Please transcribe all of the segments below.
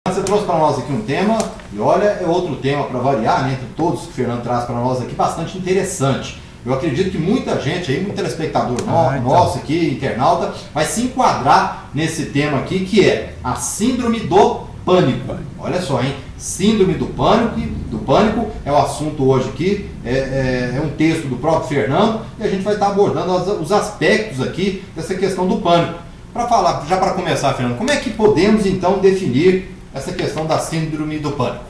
Você trouxe para nós aqui um tema, e olha, é outro tema para variar, né, entre todos que o Fernando traz para nós aqui, bastante interessante. Eu acredito que muita gente aí, muito telespectador nosso aqui, internauta, vai se enquadrar nesse tema aqui, que é a síndrome do pânico. Olha só, hein? Síndrome do pânico é o assunto hoje aqui, é um texto do próprio Fernando, e a gente vai estar abordando os aspectos aqui dessa questão do pânico. Para falar, já para começar, Fernando, como é que podemos então definir essa questão da síndrome do pânico?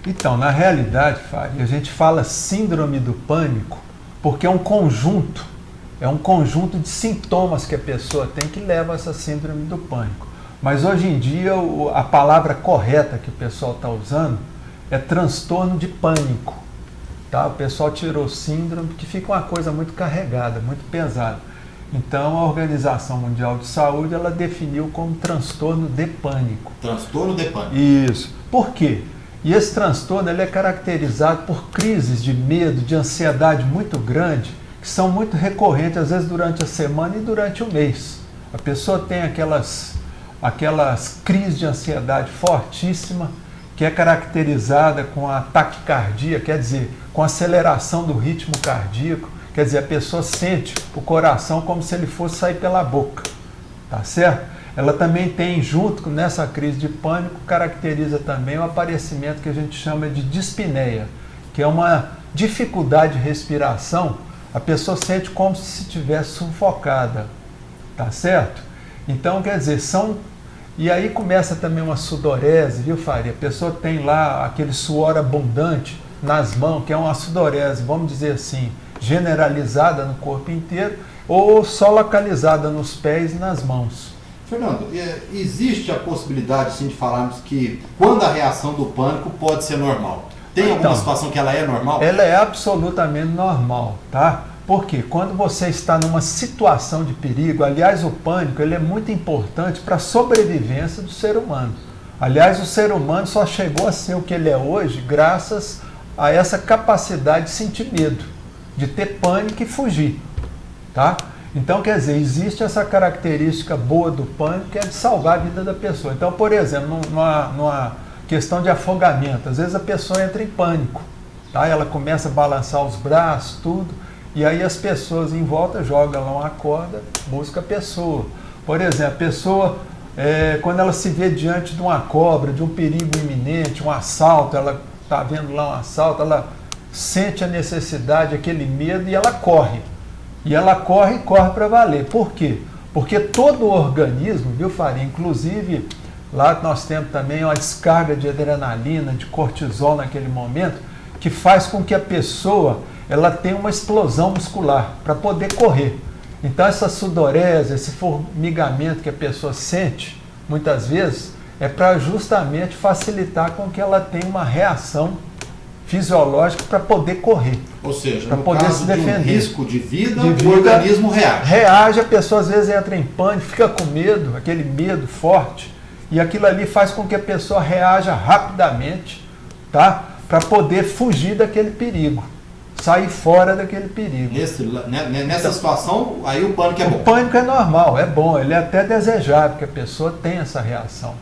Então, na realidade, Fábio, a gente fala síndrome do pânico porque é um conjunto de sintomas que a pessoa tem que leva a essa síndrome do pânico. Mas hoje em dia a palavra correta que o pessoal está usando é transtorno de pânico. Tá? O pessoal tirou síndrome porque fica uma coisa muito carregada, muito pesada. Então, a Organização Mundial de Saúde, ela definiu como transtorno de pânico. Transtorno de pânico. Isso. Por quê? E esse transtorno ele é caracterizado por crises de medo, de ansiedade muito grande, que são muito recorrentes, às vezes durante a semana e durante o mês. A pessoa tem aquelas crises de ansiedade fortíssima, que é caracterizada com a taquicardia, quer dizer, com a aceleração do ritmo cardíaco. Quer dizer, a pessoa sente o coração como se ele fosse sair pela boca, tá certo? Ela também tem, junto nessa crise de pânico, caracteriza também o aparecimento que a gente chama de dispneia, que é uma dificuldade de respiração. A pessoa sente como se estivesse sufocada, tá certo? Então, quer dizer, E aí começa também uma sudorese, viu, Faria? A pessoa tem lá aquele suor abundante nas mãos, que é uma sudorese, vamos dizer assim, generalizada no corpo inteiro ou só localizada nos pés e nas mãos. Fernando, existe a possibilidade sim, de falarmos que quando a reação do pânico pode ser normal? Tem alguma situação que ela é normal? Ela é absolutamente normal, tá? Porque quando você está numa situação de perigo, aliás, o pânico ele é muito importante para a sobrevivência do ser humano. Aliás, o ser humano só chegou a ser o que ele é hoje graças a essa capacidade de sentir medo, de ter pânico e fugir, tá? Então, quer dizer, existe essa característica boa do pânico que é de salvar a vida da pessoa. Então, por exemplo, numa questão de afogamento, às vezes a pessoa entra em pânico, tá? Ela começa a balançar os braços, tudo, e aí as pessoas em volta jogam lá uma corda, busca a pessoa. Por exemplo, a pessoa, quando ela se vê diante de uma cobra, de um perigo iminente, um assalto, ela está vendo lá um assalto, ela sente a necessidade, aquele medo e ela corre. E ela corre para valer. Por quê? Porque todo o organismo, viu, Faria? Inclusive, lá nós temos também uma descarga de adrenalina, de cortisol naquele momento, que faz com que a pessoa ela tenha uma explosão muscular para poder correr. Então, essa sudorese, esse formigamento que a pessoa sente, muitas vezes, é para justamente facilitar com que ela tenha uma reação fisiológica para poder correr. Ou seja, para no poder caso se defender. De um risco de vida, o organismo reage. Reage, a pessoa às vezes entra em pânico, fica com medo, aquele medo forte, e aquilo ali faz com que a pessoa reaja rapidamente, tá? Para poder fugir daquele perigo, sair fora daquele perigo. Nessa situação, aí o pânico é bom. O pânico é normal, é bom, ele é até desejável que a pessoa tenha essa reação.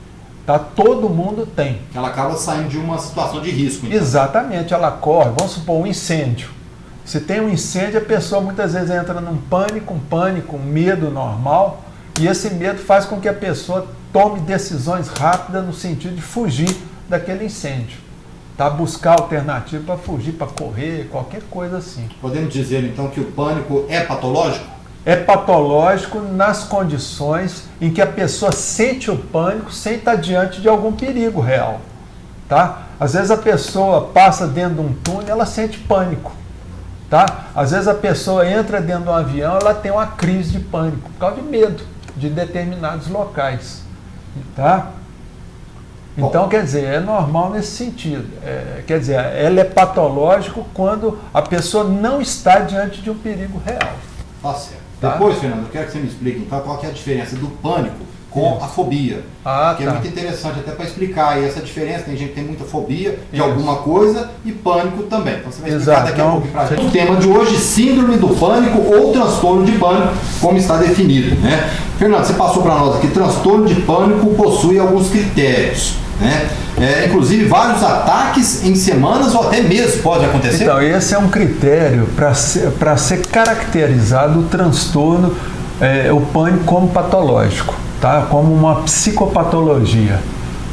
Tá? Todo mundo tem. Ela acaba saindo de uma situação de risco. Então. Exatamente, ela corre. Vamos supor um incêndio. Se tem um incêndio, a pessoa muitas vezes entra num pânico, um medo normal, e esse medo faz com que a pessoa tome decisões rápidas no sentido de fugir daquele incêndio. Tá? Buscar alternativa para fugir, para correr, qualquer coisa assim. Podemos dizer então que o pânico é patológico? É patológico nas condições em que a pessoa sente o pânico sem estar diante de algum perigo real, tá? Às vezes a pessoa passa dentro de um túnel, ela sente pânico, tá? Às vezes a pessoa entra dentro de um avião, ela tem uma crise de pânico, por causa de medo de determinados locais, tá? Então, quer dizer, é normal nesse sentido. Quer dizer, ela é patológico quando a pessoa não está diante de um perigo real. Tá certo. Tá? Depois, Fernando, eu quero que você me explique então qual que é a diferença do pânico com a fobia. Que é muito interessante até para explicar aí essa diferença. Tem gente que tem muita fobia de alguma coisa e pânico também. Então você vai explicar daqui a pouco para a gente. O tema de hoje, síndrome do pânico ou transtorno de pânico, como está definido, né? Fernando, você passou para nós aqui, transtorno de pânico possui alguns critérios. né? Inclusive vários ataques em semanas ou até meses pode acontecer? Então, esse é um critério para ser caracterizado o transtorno, o pânico como patológico, tá? Como uma psicopatologia.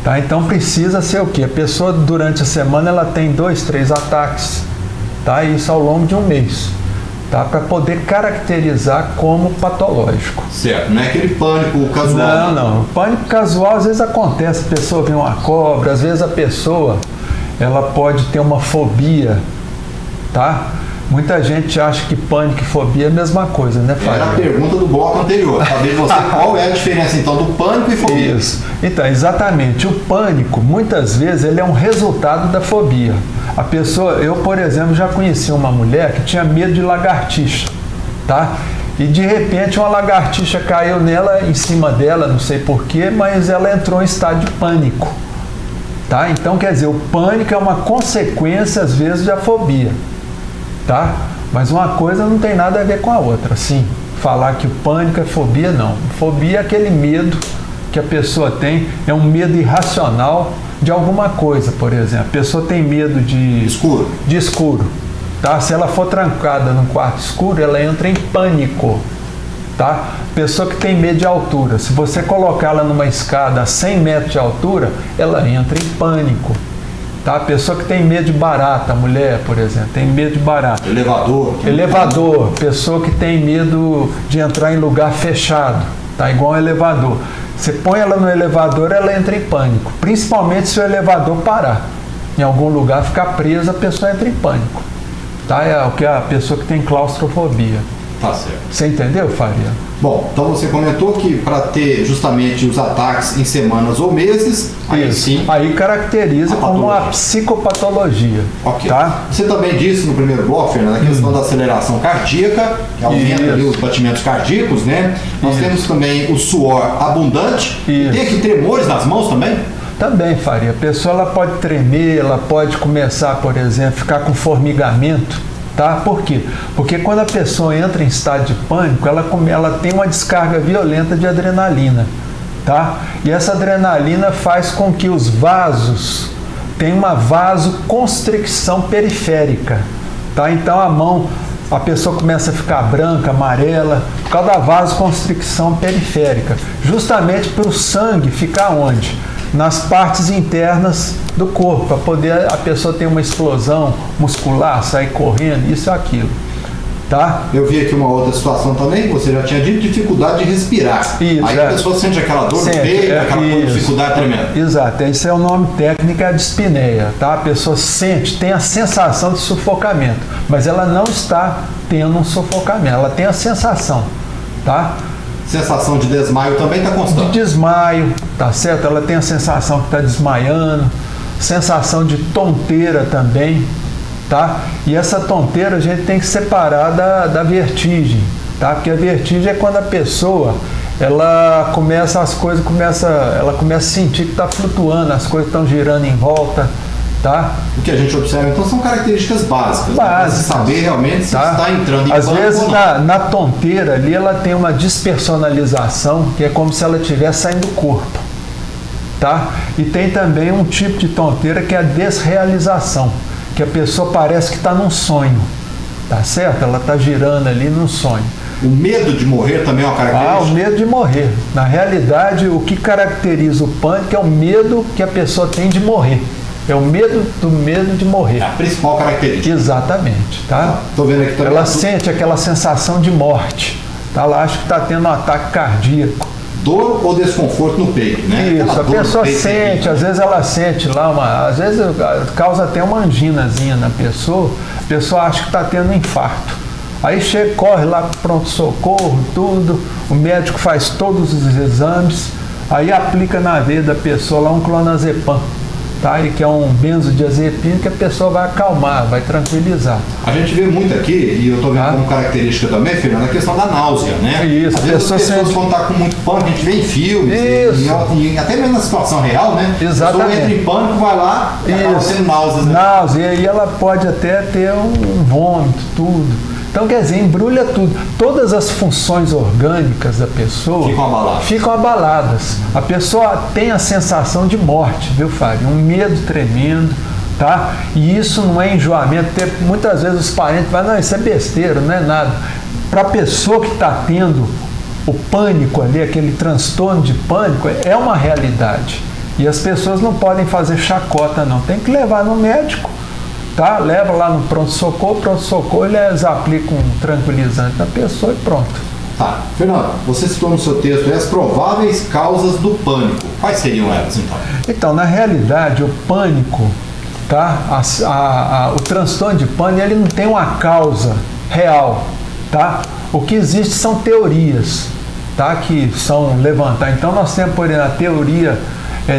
Tá? Então precisa ser o quê? A pessoa durante a semana ela tem 2, 3 ataques, tá? Isso ao longo de um mês, tá? Para poder caracterizar como patológico. Certo, não é aquele pânico casual. Não. O pânico casual às vezes acontece, a pessoa vê uma cobra, às vezes a pessoa ela pode ter uma fobia, tá? Muita gente acha que pânico e fobia é a mesma coisa, né, Fábio? Era a pergunta do bloco anterior. Saber você qual é a diferença, então, do pânico e fobia. Isso. Então, exatamente. O pânico, muitas vezes, ele é um resultado da fobia. A pessoa, eu, por exemplo, já conheci uma mulher que tinha medo de lagartixa, tá? E, de repente, uma lagartixa caiu nela, em cima dela, não sei porquê, mas ela entrou em estado de pânico, tá? Então, quer dizer, o pânico é uma consequência, às vezes, da fobia. Tá? Mas uma coisa não tem nada a ver com a outra. Sim, falar que o pânico é fobia, não. Fobia é aquele medo que a pessoa tem, é um medo irracional de alguma coisa, por exemplo. A pessoa tem medo de escuro. Tá? Se ela for trancada num quarto escuro, ela entra em pânico. Tá? Pessoa que tem medo de altura, se você colocá-la numa escada a 100 metros de altura, ela entra em pânico. Tá? A pessoa que tem medo de barata, a mulher, por exemplo, tem medo de barata. Elevador, pessoa que tem medo de entrar em lugar fechado, tá? Igual um elevador. Você põe ela no elevador, ela entra em pânico. Principalmente se o elevador parar. Em algum lugar ficar presa, a pessoa entra em pânico. Tá? É o que a pessoa que tem claustrofobia. Tá certo. Você entendeu, Faria? Bom, então você comentou que para ter justamente os ataques em semanas ou meses, aí sim. Aí caracteriza como uma psicopatologia. Ok. Tá? Você também disse no primeiro bloco, Fernando, a questão da aceleração cardíaca, que aumenta ali os batimentos cardíacos, né? Nós temos também o suor abundante. E tem aqui tremores nas mãos também? Também, Faria. A pessoa ela pode tremer, ela pode começar, por exemplo, ficar com formigamento. Tá? Por quê? Porque quando a pessoa entra em estado de pânico, ela tem uma descarga violenta de adrenalina. Tá? E essa adrenalina faz com que os vasos tenham uma vasoconstricção periférica. Tá? Então a pessoa começa a ficar branca, amarela, por causa da vasoconstricção periférica. Justamente para o sangue ficar onde? Nas partes internas do corpo, para poder a pessoa ter uma explosão muscular, sair correndo, isso e aquilo. Tá? Eu vi aqui uma outra situação também, que você já tinha dito, dificuldade de respirar. Isso, aí a pessoa sente aquela dor no peito, aquela dificuldade tremenda. Exato, esse é o nome técnico, é a dispneia. Tá? A pessoa tem a sensação de sufocamento, mas ela não está tendo um sufocamento, ela tem a sensação. Tá? Sensação de desmaio também está constante? De desmaio, tá certo? Ela tem a sensação que está desmaiando, sensação de tonteira também, tá? E essa tonteira a gente tem que separar da vertigem, tá? Porque a vertigem é quando a pessoa, ela começa a sentir que está flutuando, as coisas estão girando em volta, tá? O que a gente observa, então, são características básicas. Para saber realmente se está entrando em pânico. Às vezes, na tonteira ali, ela tem uma despersonalização, que é como se ela estivesse saindo do corpo. Tá? E tem também um tipo de tonteira que é a desrealização, que a pessoa parece que está num sonho. Tá certo? Ela está girando ali num sonho. O medo de morrer também é uma característica? O medo de morrer. Na realidade, o que caracteriza o pânico é o medo que a pessoa tem de morrer. É o medo de morrer. É a principal característica. Exatamente. Tá? Tô vendo aqui também. Ela sente aquela sensação de morte. Tá? Ela acha que está tendo um ataque cardíaco. Dor ou desconforto no peito, né? Isso, a pessoa sente, às vezes ela sente lá, às vezes causa até uma anginazinha na pessoa, a pessoa acha que está tendo um infarto. Aí corre lá para o pronto-socorro, tudo, o médico faz todos os exames, aí aplica na veia da pessoa lá um clonazepam, tá? E que é um benzodiazepina que a pessoa vai acalmar, vai tranquilizar. A gente vê muito aqui, e eu estou vendo como característica também, Fernando, a questão da náusea, né? Isso, às vezes as pessoas quando estão com muito pânico, a gente vê em filmes, e até mesmo na situação real, né? Exatamente. A pessoa entra em pânico, vai lá e acaba tendo náuseas. Né? Náusea, e aí ela pode até ter um vômito, tudo. Então, quer dizer, embrulha tudo. Todas as funções orgânicas da pessoa ficam abaladas. A pessoa tem a sensação de morte, viu, Fábio? Um medo tremendo, tá? E isso não é enjoamento. Muitas vezes os parentes falam, não, isso é besteira, não é nada. Para a pessoa que está tendo o pânico ali, aquele transtorno de pânico, é uma realidade. E as pessoas não podem fazer chacota, não. Tem que levar no médico, tá? Leva lá no pronto-socorro, eles aplicam um tranquilizante na pessoa e pronto. Tá. Fernando, você citou no seu texto as prováveis causas do pânico. Quais seriam elas, então? Então, na realidade, o pânico, tá? O transtorno de pânico, ele não tem uma causa real, tá? O que existe são teorias, tá? Que são levantadas. Então, nós temos, por exemplo, a teoria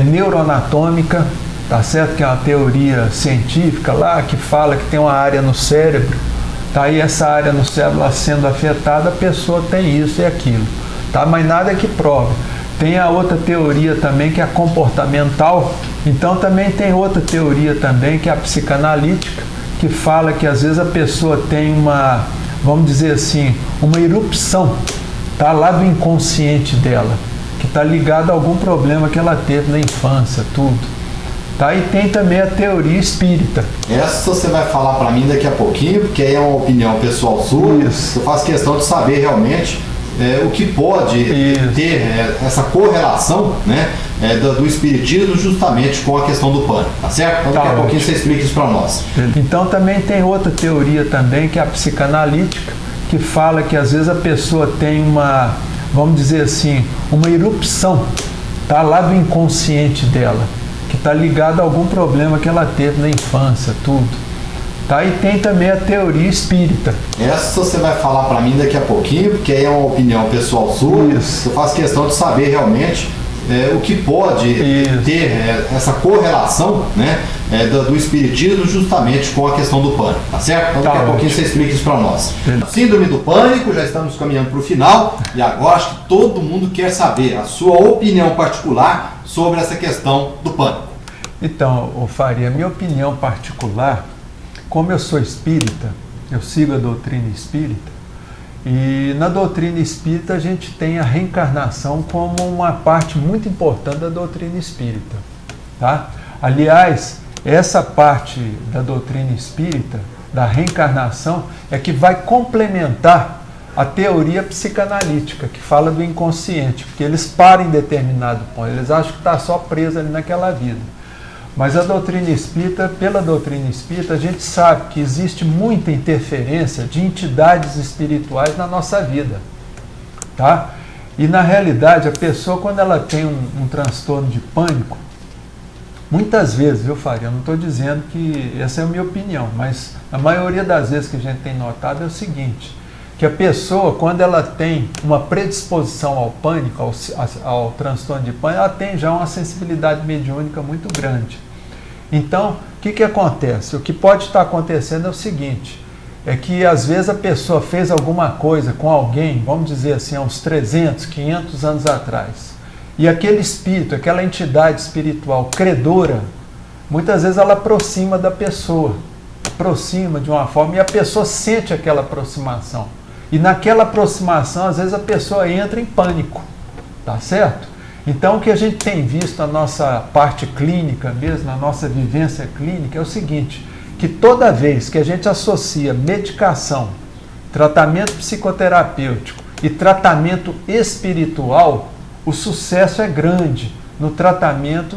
neuroanatômica, tá certo? Que é uma teoria científica lá, que fala que tem uma área no cérebro, tá? E essa área no cérebro lá sendo afetada, a pessoa tem isso e aquilo, tá? Mas nada que prove. Tem a outra teoria também, que é a comportamental. Então também tem outra teoria também, que é a psicanalítica, que fala que às vezes a pessoa tem uma, vamos dizer assim, uma erupção, tá? Lá do inconsciente dela, que está ligado a algum problema que ela teve na infância, tudo. Tá? E tem também a teoria espírita. Essa você vai falar para mim daqui a pouquinho, porque aí é uma opinião pessoal sua. Isso. Eu faço questão de saber realmente o que pode ter essa correlação, né, do espiritismo justamente com a questão do pânico, tá certo? Então daqui a pouquinho você explica isso para nós. Então também tem outra teoria também, que é a psicanalítica, que fala que às vezes a pessoa tem uma, vamos dizer assim, uma erupção, tá? Lá do inconsciente dela, que está ligado a algum problema que ela teve na infância, tudo. Tá? E tem também a teoria espírita. Essa você vai falar para mim daqui a pouquinho, porque aí é uma opinião pessoal sua. Isso. Eu faço questão de saber realmente o que pode ter essa correlação, né, do espiritismo justamente com a questão do pânico, tá certo? Então daqui a pouquinho você explica isso para nós. Síndrome do pânico, já estamos caminhando para o final e agora acho que todo mundo quer saber a sua opinião particular sobre essa questão do pânico. Então, Faria, a minha opinião particular, como eu sou espírita, eu sigo a doutrina espírita, e na doutrina espírita a gente tem a reencarnação como uma parte muito importante da doutrina espírita, tá? Aliás, essa parte da doutrina espírita, da reencarnação, é que vai complementar a teoria psicanalítica, que fala do inconsciente, porque eles param em determinado ponto, eles acham que está só preso ali naquela vida. Mas a doutrina espírita, pela doutrina espírita, a gente sabe que existe muita interferência de entidades espirituais na nossa vida, tá? E na realidade, a pessoa, quando ela tem um transtorno de pânico, muitas vezes, viu, Faria, eu não estou dizendo que essa é a minha opinião, mas a maioria das vezes que a gente tem notado é o seguinte, que a pessoa, quando ela tem uma predisposição ao pânico, ao transtorno de pânico, ela tem já uma sensibilidade mediúnica muito grande. Então, o que acontece? O que pode estar acontecendo é o seguinte, é que às vezes a pessoa fez alguma coisa com alguém, vamos dizer assim, há uns 300, 500 anos atrás, e aquele espírito, aquela entidade espiritual credora, muitas vezes ela aproxima da pessoa, aproxima de uma forma, e a pessoa sente aquela aproximação. E naquela aproximação, às vezes a pessoa entra em pânico, tá certo? Então, o que a gente tem visto na nossa parte clínica mesmo, na nossa vivência clínica, é o seguinte, que toda vez que a gente associa medicação, tratamento psicoterapêutico e tratamento espiritual, o sucesso é grande no tratamento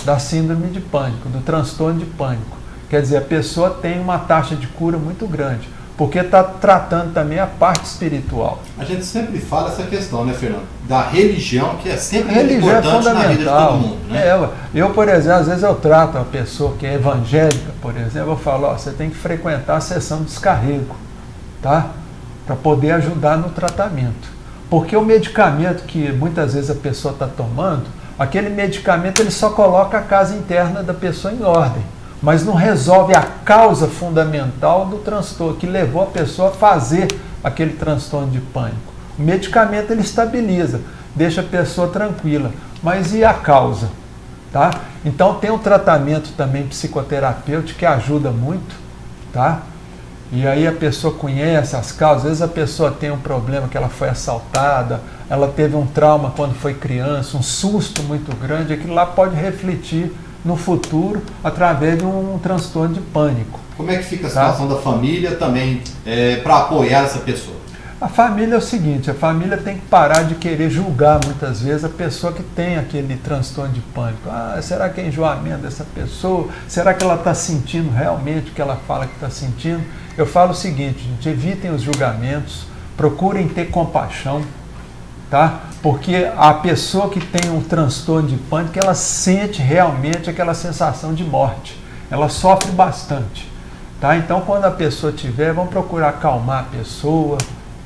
da síndrome de pânico, do transtorno de pânico. Quer dizer, a pessoa tem uma taxa de cura muito grande, porque está tratando também a parte espiritual. A gente sempre fala essa questão, né, Fernando? Da religião, que é sempre muito importante na vida de todo mundo, né? Eu, por exemplo, às vezes eu trato uma pessoa que é evangélica, por exemplo, eu falo, ó, você tem que frequentar a sessão de descarrego, tá? Para poder ajudar no tratamento. Porque o medicamento que muitas vezes a pessoa está tomando, aquele medicamento ele só coloca a casa interna da pessoa em ordem, mas não resolve a causa fundamental do transtorno, que levou a pessoa a fazer aquele transtorno de pânico. O medicamento ele estabiliza, deixa a pessoa tranquila, mas e a causa? Tá? Então tem um tratamento também psicoterapêutico que ajuda muito, tá? e aí a pessoa conhece as causas, às vezes a pessoa tem um problema que ela foi assaltada, ela teve um trauma quando foi criança, um susto muito grande, aquilo lá pode refletir no futuro através de um transtorno de pânico. Como é que fica a situação da família também para apoiar essa pessoa? A família é o seguinte, a família tem que parar de querer julgar muitas vezes a pessoa que tem aquele transtorno de pânico. Ah, será que é enjoamento dessa pessoa? Será que ela está sentindo realmente o que ela fala que está sentindo? Eu falo o seguinte, gente, evitem os julgamentos, procurem ter compaixão, tá? Porque a pessoa que tem um transtorno de pânico, ela sente realmente aquela sensação de morte. Ela sofre bastante, tá? Então, quando a pessoa tiver, vamos procurar acalmar a pessoa,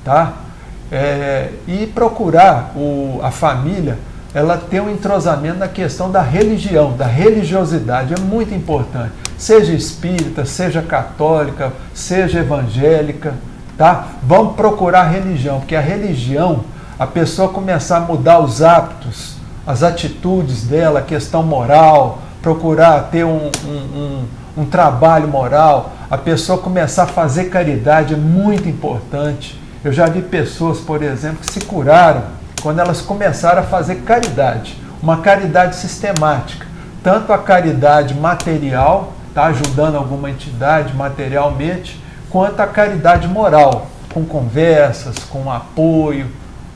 tá? E procurar a família, ela ter um entrosamento na questão da religião, da religiosidade, é muito importante. Seja espírita, seja católica, seja evangélica, tá? Vamos procurar a religião, porque a religião, a pessoa começar a mudar os hábitos, as atitudes dela, a questão moral, procurar ter um trabalho moral, a pessoa começar a fazer caridade é muito importante. Eu já vi pessoas, por exemplo, que se curaram quando elas começaram a fazer caridade, uma caridade sistemática, tanto a caridade material, tá, ajudando alguma entidade materialmente, quanto a caridade moral, com conversas, com apoio,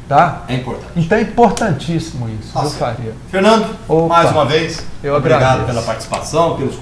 tá? É importante. Então é importantíssimo isso, eu faria. Fernando, mais uma vez, eu obrigado agradeço pela participação, pelos